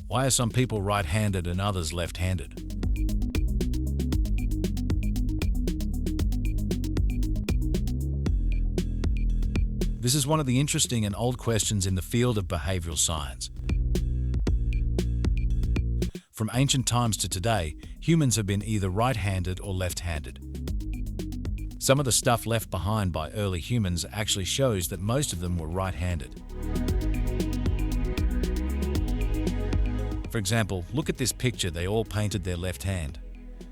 Why are some people right-handed and others left-handed? This is one of the interesting and old questions in the field of behavioral science. From ancient times to today, humans have been either right-handed or left-handed. Some of the stuff left behind by early humans actually shows that most of them were right-handed. For example, look at this picture. They all painted their left hand.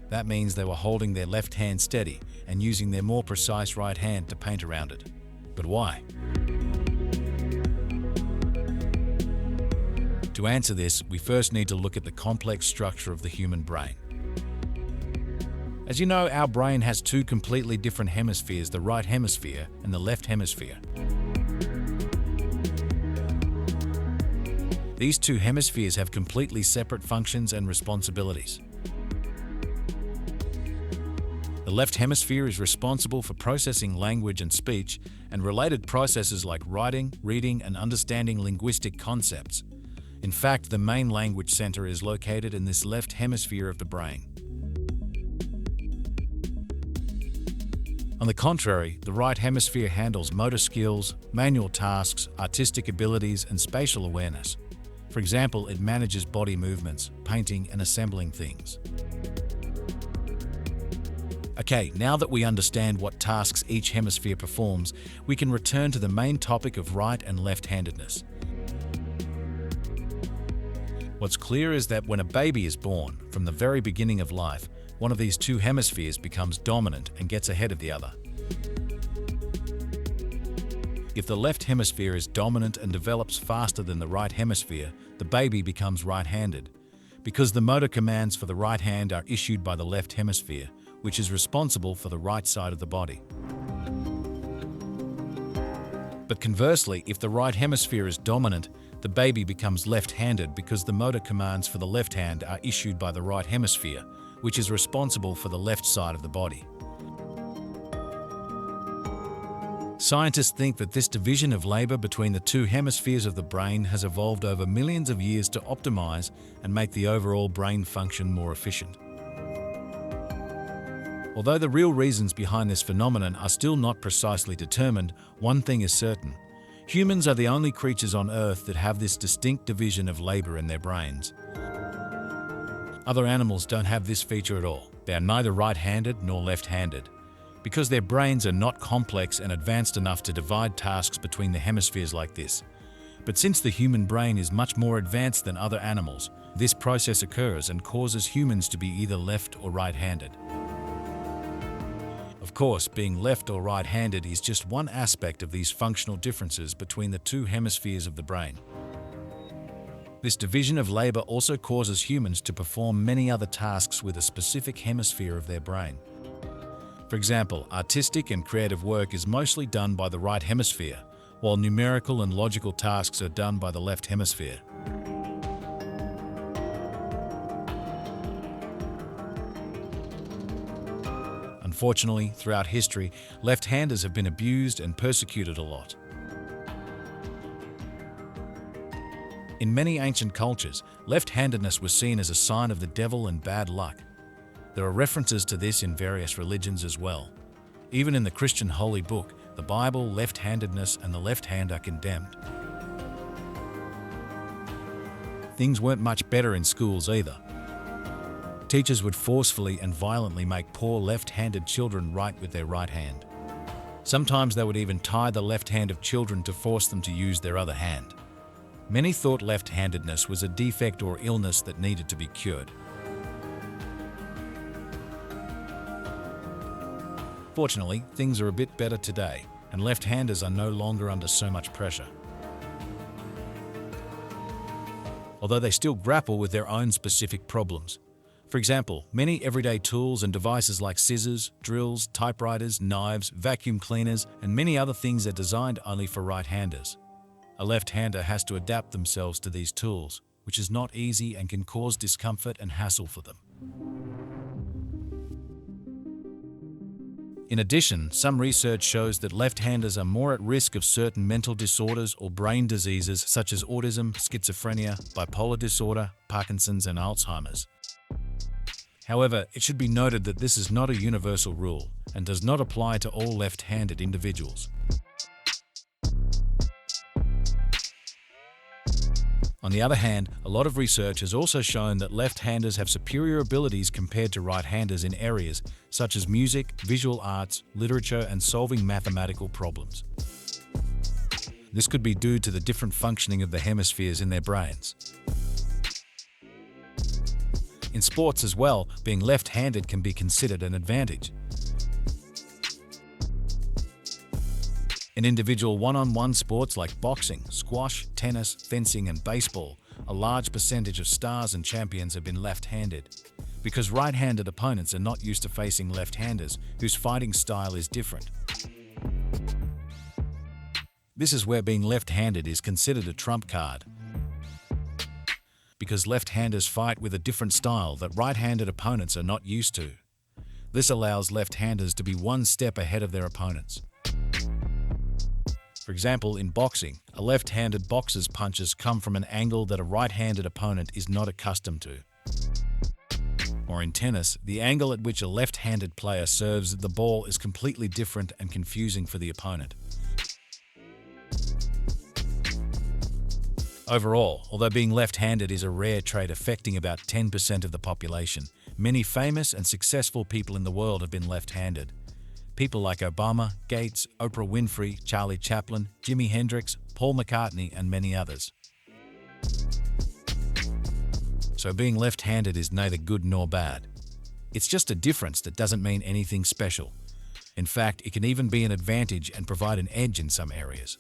That means they were holding their left hand steady and using their more precise right hand to paint around it. But why? To answer this, we first need to look at the complex structure of the human brain. As you know, our brain has two completely different hemispheres, the right hemisphere and the left hemisphere. These two hemispheres have completely separate functions and responsibilities. The left hemisphere is responsible for processing language and speech and related processes like writing, reading, and understanding linguistic concepts. In fact, the main language center is located in this left hemisphere of the brain. On the contrary, the right hemisphere handles motor skills, manual tasks, artistic abilities, and spatial awareness. For example, it manages body movements, painting, and assembling things. Okay, now that we understand what tasks each hemisphere performs, we can return to the main topic of right and left-handedness. What's clear is that when a baby is born, from the very beginning of life, one of these two hemispheres becomes dominant and gets ahead of the other. If the left hemisphere is dominant and develops faster than the right hemisphere, the baby becomes right-handed, because the motor commands for the right hand are issued by the left hemisphere, which is responsible for the right side of the body. But conversely, if the right hemisphere is dominant, the baby becomes left-handed because the motor commands for the left hand are issued by the right hemisphere, which is responsible for the left side of the body. Scientists think that this division of labor between the two hemispheres of the brain has evolved over millions of years to optimize and make the overall brain function more efficient. Although the real reasons behind this phenomenon are still not precisely determined, one thing is certain. Humans are the only creatures on Earth that have this distinct division of labor in their brains. Other animals don't have this feature at all. They are neither right-handed nor left-handed, because their brains are not complex and advanced enough to divide tasks between the hemispheres like this. But since the human brain is much more advanced than other animals, this process occurs and causes humans to be either left or right-handed. Of course, being left or right-handed is just one aspect of these functional differences between the two hemispheres of the brain. This division of labor also causes humans to perform many other tasks with a specific hemisphere of their brain. For example, artistic and creative work is mostly done by the right hemisphere, while numerical and logical tasks are done by the left hemisphere. Unfortunately, throughout history, left-handers have been abused and persecuted a lot. In many ancient cultures, left-handedness was seen as a sign of the devil and bad luck. There are references to this in various religions as well. Even in the Christian holy book, the Bible, left-handedness and the left hand are condemned. Things weren't much better in schools either. Teachers would forcefully and violently make poor left-handed children write with their right hand. Sometimes they would even tie the left hand of children to force them to use their other hand. Many thought left-handedness was a defect or illness that needed to be cured. Fortunately, things are a bit better today, and left-handers are no longer under so much pressure. Although they still grapple with their own specific problems. For example, many everyday tools and devices like scissors, drills, typewriters, knives, vacuum cleaners, and many other things are designed only for right-handers. A left-hander has to adapt themselves to these tools, which is not easy and can cause discomfort and hassle for them. In addition, some research shows that left-handers are more at risk of certain mental disorders or brain diseases such as autism, schizophrenia, bipolar disorder, Parkinson's and Alzheimer's. However, it should be noted that this is not a universal rule and does not apply to all left-handed individuals. On the other hand, a lot of research has also shown that left-handers have superior abilities compared to right-handers in areas such as music, visual arts, literature, and solving mathematical problems. This could be due to the different functioning of the hemispheres in their brains. In sports as well, being left-handed can be considered an advantage. In individual one-on-one sports like boxing, squash, tennis, fencing, and baseball, a large percentage of stars and champions have been left-handed, because right-handed opponents are not used to facing left-handers whose fighting style is different. This is where being left-handed is considered a trump card, because left-handers fight with a different style that right-handed opponents are not used to. This allows left-handers to be one step ahead of their opponents. For example, in boxing, a left-handed boxer's punches come from an angle that a right-handed opponent is not accustomed to. Or in tennis, the angle at which a left-handed player serves the ball is completely different and confusing for the opponent. Overall, although being left-handed is a rare trait affecting about 10% of the population, many famous and successful people in the world have been left-handed. People like Obama, Gates, Oprah Winfrey, Charlie Chaplin, Jimi Hendrix, Paul McCartney, and many others. So being left-handed is neither good nor bad. It's just a difference that doesn't mean anything special. In fact, it can even be an advantage and provide an edge in some areas.